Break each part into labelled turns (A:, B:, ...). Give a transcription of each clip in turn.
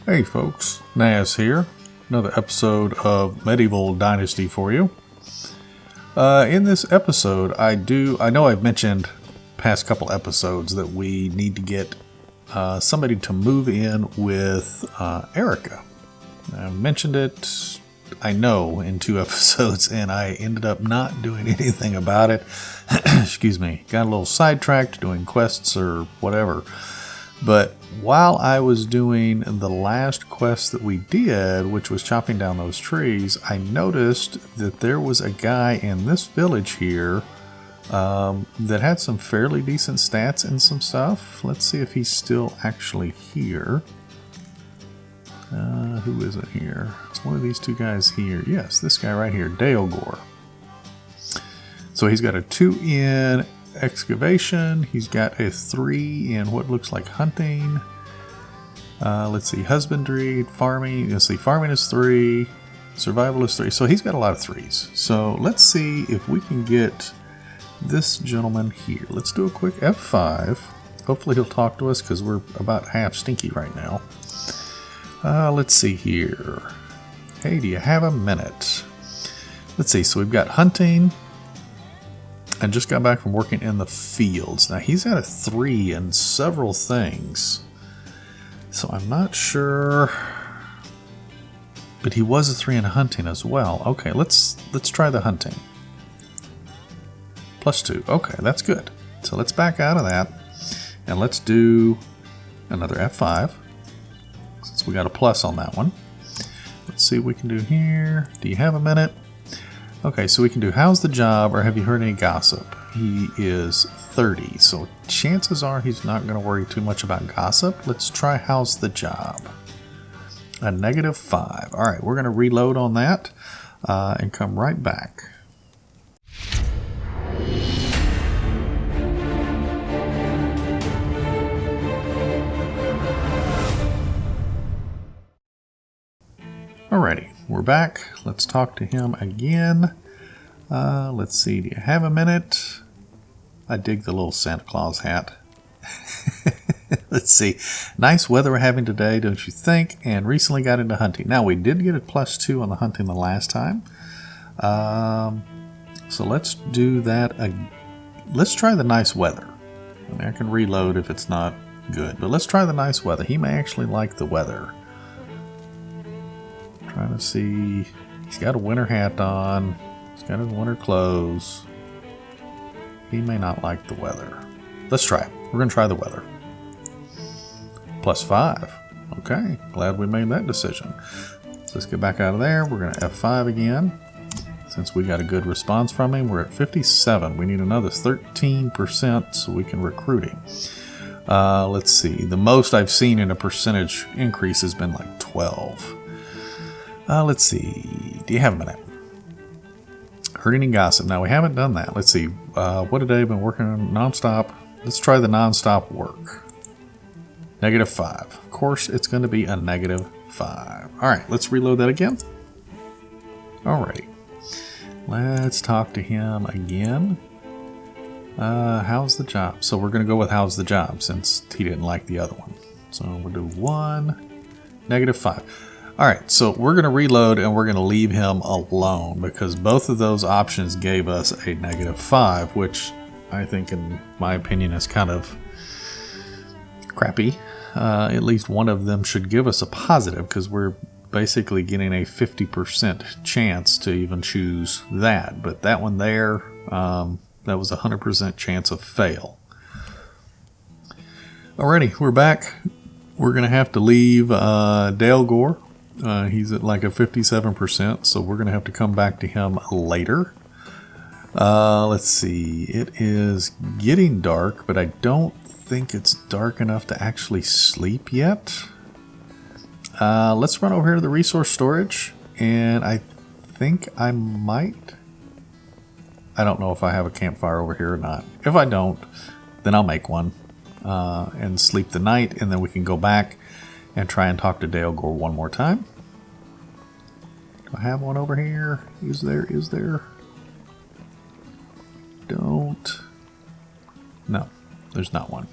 A: Hey folks, Nas here. Another episode of Medieval Dynasty for you. In this episode, I know I've mentioned past couple episodes that we need to get somebody to move in with Erica. I mentioned it, I know, in 2 episodes, and I ended up not doing anything about it. Excuse me. Got a little sidetracked doing quests or whatever. But while I was doing the last quest that we did, which was chopping down those trees, I noticed that there was a guy in this village here that had some fairly decent stats and some stuff. Let's see if he's still actually here. Who is it here? It's one of these 2 guys here. Yes, this guy right here, Daelgor. So he's got a 2 in excavation. He's got a 3 in what looks like hunting. Let's see, husbandry, farming. Let's see, farming is 3, survival is 3. So he's got a lot of 3s. So let's see if we can get this gentleman here. Let's do a quick F5. Hopefully he'll talk to us because we're about half stinky right now. Let's see here. Hey, do you have a minute? Let's see, so we've got hunting. I just got back from working in the fields. Now he's got a 3 in several things. So I'm not sure. But he was a 3 in hunting as well. Okay, let's try the hunting. +2. Okay, that's good. So let's back out of that. And let's do another F5. Since we got a plus on that one. Let's see what we can do here. Do you have a minute? Okay, so we can do how's the job or have you heard any gossip? He is 30, so chances are he's not going to worry too much about gossip. Let's try how's the job. A -5. All right, we're going to reload on that and come right back. Alrighty, we're back. Let's talk to him again. Let's see, do you have a minute? I dig the little Santa Claus hat. Let's see. Nice weather we're having today, don't you think? And recently got into hunting. Now, we did get a +2 on the hunting the last time. So let's do that. Let's try the nice weather. I mean, I can reload if it's not good, but let's try the nice weather. He may actually like the weather. Trying to see. He's got a winter hat on. He's got his winter clothes. He may not like the weather. Let's try it. We're going to try the weather. +5. Okay. Glad we made that decision. So let's get back out of there. We're going to F5 again. Since we got a good response from him, we're at 57. We need another 13% so we can recruit him. Let's see. The most I've seen in a percentage increase has been like 12. Let's see. Do you have a minute? Heard any gossip? Now, we haven't done that. Let's see. What a day. Been working on nonstop. Let's try the nonstop work. -5. Of course, it's going to be a -5. All right. Let's reload that again. Alrighty. Let's talk to him again. How's the job? So we're going to go with how's the job since he didn't like the other one. So we'll do 1, -5. Alright, so we're going to reload and we're going to leave him alone because both of those options gave us a -5, which I think, in my opinion, is kind of crappy. At least one of them should give us a positive because we're basically getting a 50% chance to even choose that. But that one there, that was a 100% chance of fail. Alrighty, we're back. We're going to have to leave Daelgor. He's at like a 57%, so we're going to have to come back to him later. Let's see. It is getting dark, but I don't think it's dark enough to actually sleep yet. Let's run over here to the resource storage, and I think I might. I don't know if I have a campfire over here or not. If I don't, then I'll make one and sleep the night, and then we can go back and try and talk to Daelgor one more time. Do I have one over here? Is there? Don't. No, there's not one.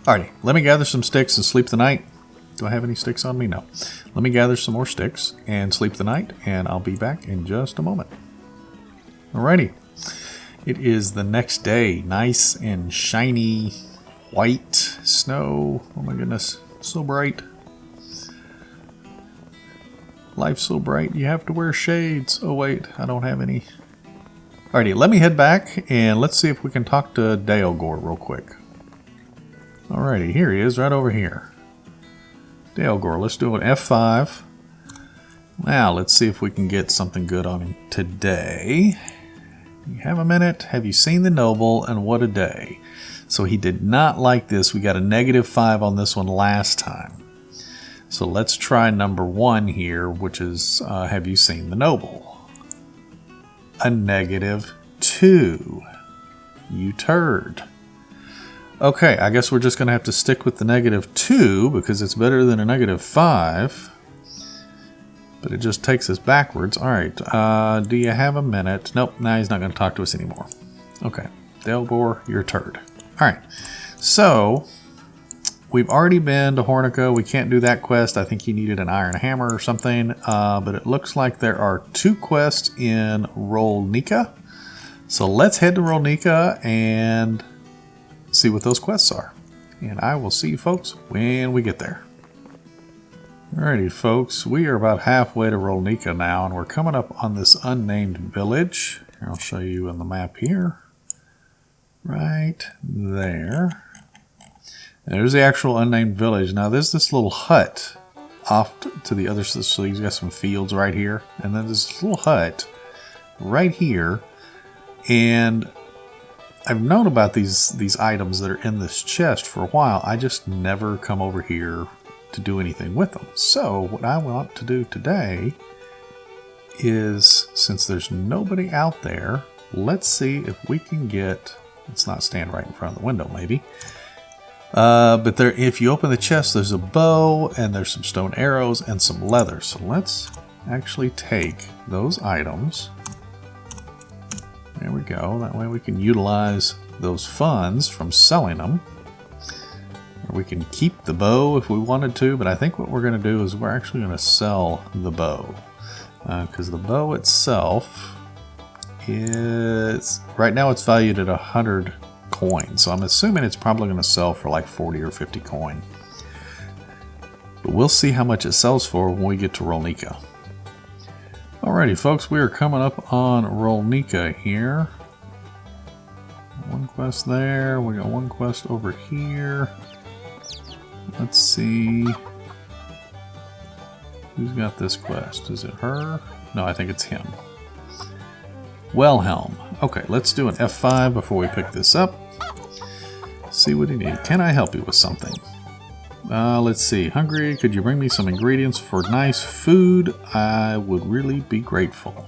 A: Alrighty, let me gather some sticks and sleep the night, Do I have any sticks on me? No. Let me gather some more sticks and sleep the night, and I'll be back in just a moment. Alrighty. It is the next day. Nice and shiny white snow. Oh my goodness. So bright. Life's so bright. You have to wear shades. Oh wait, I don't have any. Alrighty, let me head back and let's see if we can talk to Daelgor real quick. Alrighty, here he is right over here. Daelgor, let's do an F5. Now, let's see if we can get something good on him today. You have a minute? Have you seen the noble? And what a day. So he did not like this. We got a -5 on this one last time. So let's try number 1 here, which is, have you seen the noble? A -2. You turd. Okay, I guess we're just going to have to stick with the -2 because it's better than a -5. But it just takes us backwards. Alright, do you have a minute? Nope, now he's not going to talk to us anymore. Okay, Daelgor, you're a turd. Alright, so we've already been to Hornica. We can't do that quest. I think he needed an iron hammer or something. But it looks like there are 2 quests in Rolnica. So let's head to Rolnica and see what those quests are. And I will see you folks when we get there. Alrighty folks, we are about halfway to Rolnica now, and we're coming up on this unnamed village. Here, I'll show you on the map here. Right there. There's the actual unnamed village. Now there's this little hut off to the other side. So you've got some fields right here. And then there's this little hut right here. And I've known about these items that are in this chest for a while. I just never come over here to do anything with them. So what I want to do today is, since there's nobody out there, let's see if we can get, let's not stand right in front of the window maybe, but there, if you open the chest, there's a bow and there's some stone arrows and some leather. So let's actually take those items. There we go. That way we can utilize those funds from selling them. Or we can keep the bow if we wanted to, but I think what we're going to do is we're actually going to sell the bow. Because the bow itself is, right now it's valued at 100 coin. So I'm assuming it's probably going to sell for like 40 or 50 coin. But we'll see how much it sells for when we get to Rolnica. Alrighty folks, we are coming up on Rolnica here. One quest there, we got one quest over here. Let's see. Who's got this quest? Is it her? No, I think it's him. Wellhelm. Okay, let's do an F5 before we pick this up. See what he needs. Can I help you with something? Let's see. Hungry, could you bring me some ingredients for nice food? I would really be grateful.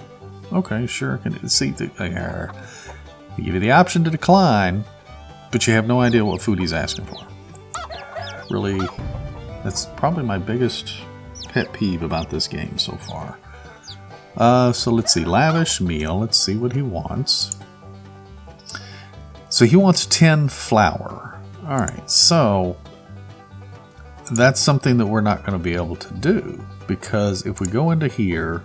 A: Okay, sure. Can see the they give you the option to decline, but you have no idea what food he's asking for. Really, that's probably my biggest pet peeve about this game so far. So let's see. Lavish meal. Let's see what he wants. So he wants 10 flour. Alright, so that's something that we're not going to be able to do, because if we go into here,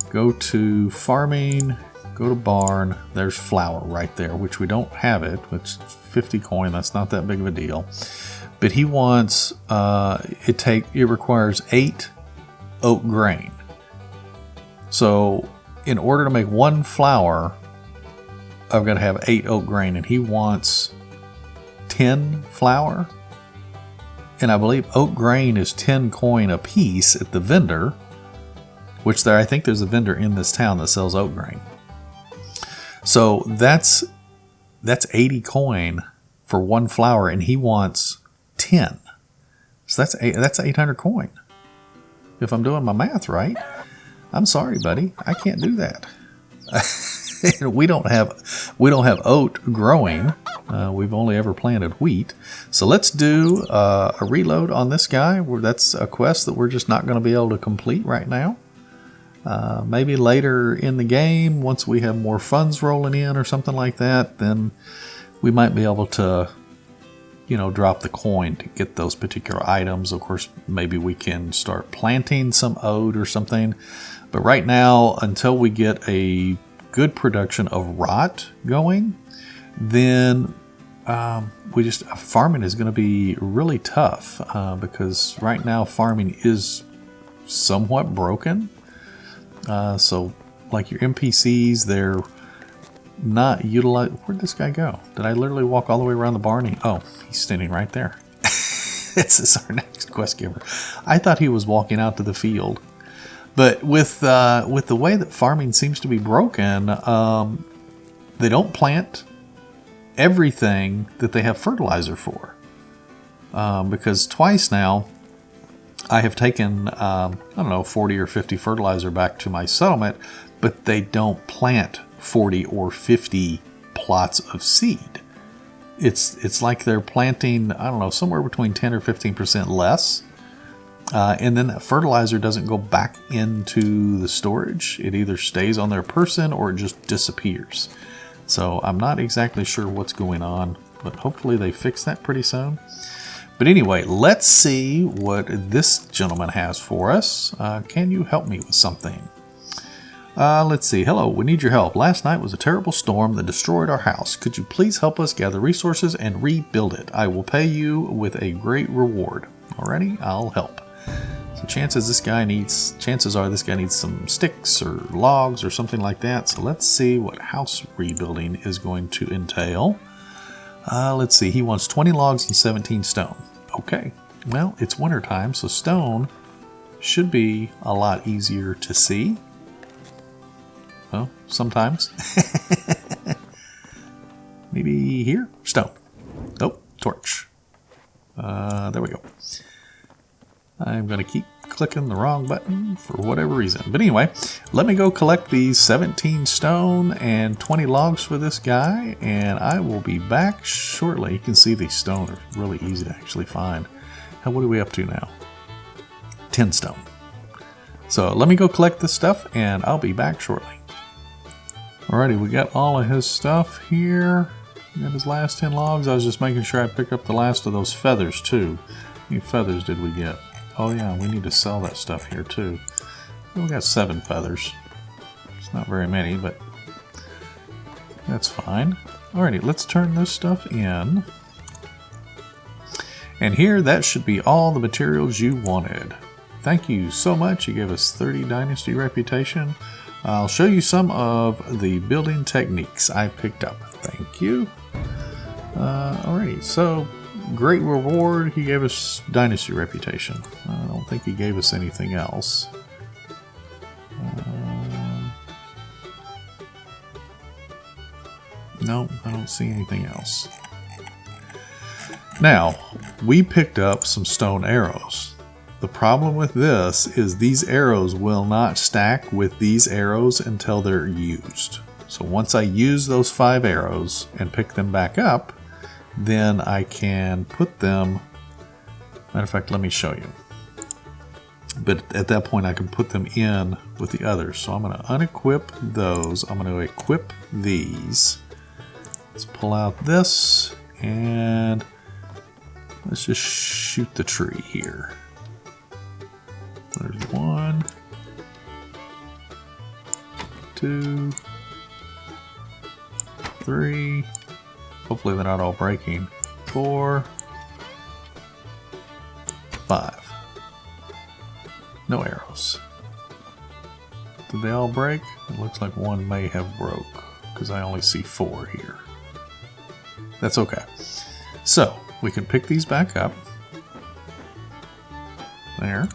A: go to farming, go to barn, there's flour right there, which we don't have it, which is 50 coin, that's not that big of a deal. But he wants, it requires 8 oat grain. So in order to make 1 flour, I've got to have 8 oat grain, and he wants 10 flour. And I believe oat grain is 10 coin a piece at the vendor, which I think there's a vendor in this town that sells oat grain. So that's 80 coin for 1 flour, and he wants 10. So that's 800 coin. If I'm doing my math right. I'm sorry, buddy. I can't do that. we don't have oat growing. We've only ever planted wheat. So let's do a reload on this guy. That's a quest that we're just not going to be able to complete right now. Maybe later in the game, once we have more funds rolling in or something like that, then we might be able to you know, drop the coin to get those particular items. Of course, maybe we can start planting some oat or something. But right now, until we get a good production of rot going, then farming is going to be really tough because right now farming is somewhat broken. So like your NPCs, they're not utilized. Where'd this guy go? Did I literally walk all the way around the barn? Oh, he's standing right there. This is our next quest giver. I thought he was walking out to the field. But with the way that farming seems to be broken, they don't plant everything that they have fertilizer for. Because twice now, I have taken, I don't know, 40 or 50 fertilizer back to my settlement, but they don't plant 40 or 50 plots of seed. It's like they're planting, I don't know, somewhere between 10 or 15% less. And then that fertilizer doesn't go back into the storage. It either stays on their person or it just disappears. So I'm not exactly sure what's going on, but hopefully they fix that pretty soon. But anyway, let's see what this gentleman has for us. Can you help me with something? Let's see. Hello, we need your help. Last night was a terrible storm that destroyed our house. Could you please help us gather resources and rebuild it? I will pay you with a great reward. Alrighty, I'll help. So chances are this guy needs some sticks or logs or something like that. So let's see what house rebuilding is going to entail. Let's see. He wants 20 logs and 17 stone. Okay. Well, it's winter time, so stone should be a lot easier to see. Well, sometimes. Maybe here? Stone. Oh, torch. There we go. I'm going to keep clicking the wrong button for whatever reason. But anyway, let me go collect these 17 stone and 20 logs for this guy, and I will be back shortly. You can see these stone are really easy to actually find. Now, what are we up to now? 10 stone. So let me go collect this stuff, and I'll be back shortly. Alrighty, we got all of his stuff here. We got his last 10 logs. I was just making sure I picked up the last of those feathers, too. How many feathers did we get? Oh yeah, we need to sell that stuff here too. We got 7 feathers. It's not very many, but that's fine. Alrighty, let's turn this stuff in. And here, that should be all the materials you wanted. Thank you so much. You gave us 30 Dynasty reputation. I'll show you some of the building techniques I picked up. Thank you. Alright, so great reward. He gave us Dynasty reputation. I don't think he gave us anything else. No, I don't see anything else. Now, we picked up some stone arrows. The problem with this is these arrows will not stack with these arrows until they're used. So once I use those 5 arrows and pick them back up, then I can put them, matter of fact, let me show you. But at that point I can put them in with the others. So I'm going to unequip those. I'm going to equip these. Let's pull out this and let's just shoot the tree here. There's 1, 2, 3. Hopefully they're not all breaking. 4, 5. No arrows. Did they all break? It looks like 1 may have broke because I only see 4 here. That's okay. So we can pick these back up. There.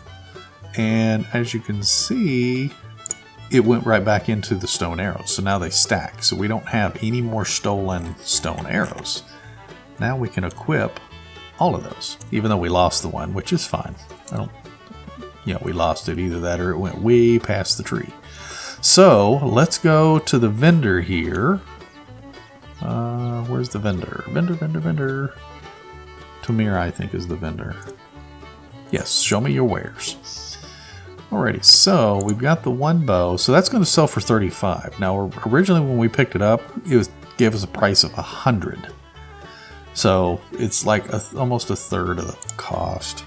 A: And as you can see, it went right back into the stone arrows. So now they stack. So we don't have any more stolen stone arrows. Now we can equip all of those, even though we lost the one, which is fine. We lost it, either that or it went way past the tree. So let's go to the vendor here. Where's the vendor? Vendor. Tamir, I think, is the vendor. Yes, show me your wares. Alrighty, so we've got the 1 bow, so that's going to sell for 35. Now, originally when we picked it up, gave us a price of 100. So it's like almost a third of the cost.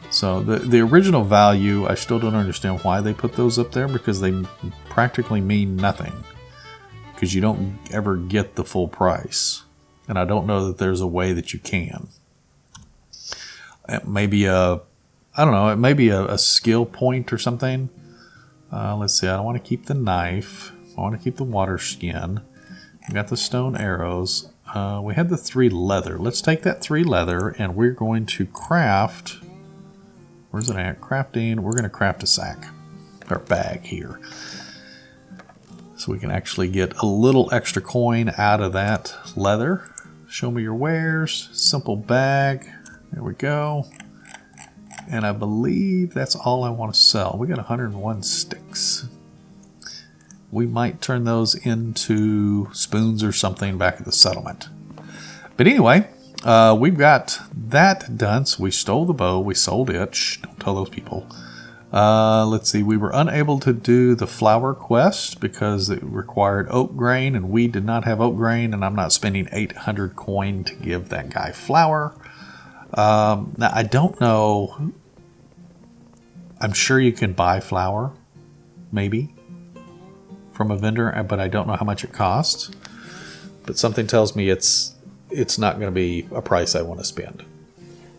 A: So the original value, I still don't understand why they put those up there, because they practically mean nothing. Because you don't ever get the full price. And I don't know that there's a way that you can. It may be I don't know, it may be a skill point or something. Let's see, I don't want to keep the knife. I want to keep the water skin. We got the stone arrows. We had the 3 leather. Let's take that 3 leather and we're going to craft. Where's it at? Crafting. We're going to craft a sack or bag here. So we can actually get a little extra coin out of that leather. Show me your wares. Simple bag. There we go. And I believe that's all I want to sell. We got 101 sticks. We might turn those into spoons or something back at the settlement. But anyway, we've got that done. So we stole the bow. We sold it. Shh, don't tell those people. Let's see. We were unable to do the flour quest because it required oat grain, and we did not have oat grain, and I'm not spending 800 coin to give that guy flour. Now, I don't know. I'm sure you can buy flour, maybe, from a vendor, but I don't know how much it costs. But something tells me it's not going to be a price I want to spend,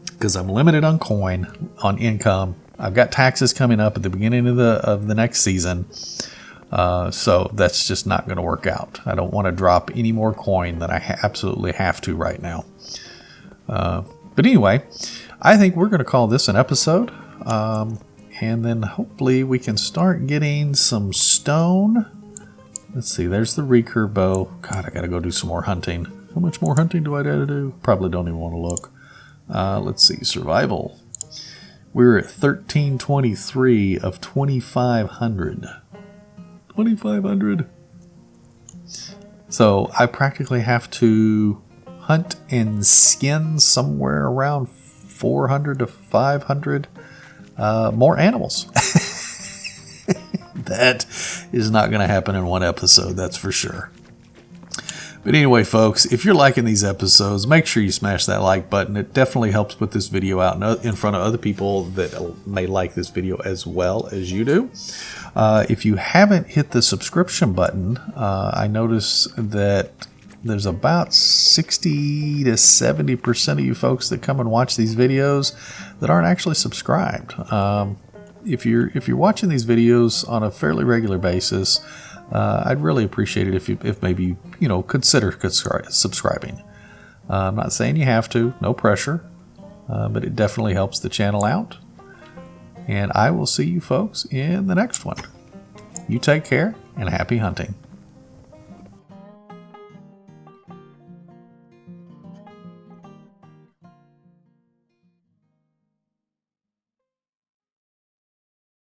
A: because I'm limited on coin, on income. I've got taxes coming up at the beginning of the next season, so that's just not going to work out. I don't want to drop any more coin than I absolutely have to right now. But anyway, I think we're going to call this an episode. And then hopefully we can start getting some stone. Let's see, there's the recurve bow. God, I got to go do some more hunting. How much more hunting do I have to do? Probably don't even want to look. Let's see, survival. We're at 1323 of 2,500. 2,500. So I practically have to hunt and skin somewhere around 400 to 500 more animals. That is not going to happen in one episode, that's for sure. But anyway, folks, if you're liking these episodes, make sure you smash that like button. It definitely helps put this video out in front of other people that may like this video as well as you do. If you haven't hit the subscription button, I notice that there's about 60 to 70% of you folks that come and watch these videos that aren't actually subscribed. If you're watching these videos on a fairly regular basis, I'd really appreciate it if maybe consider subscribing. I'm not saying you have to, no pressure, but it definitely helps the channel out. And I will see you folks in the next one. You take care and happy hunting.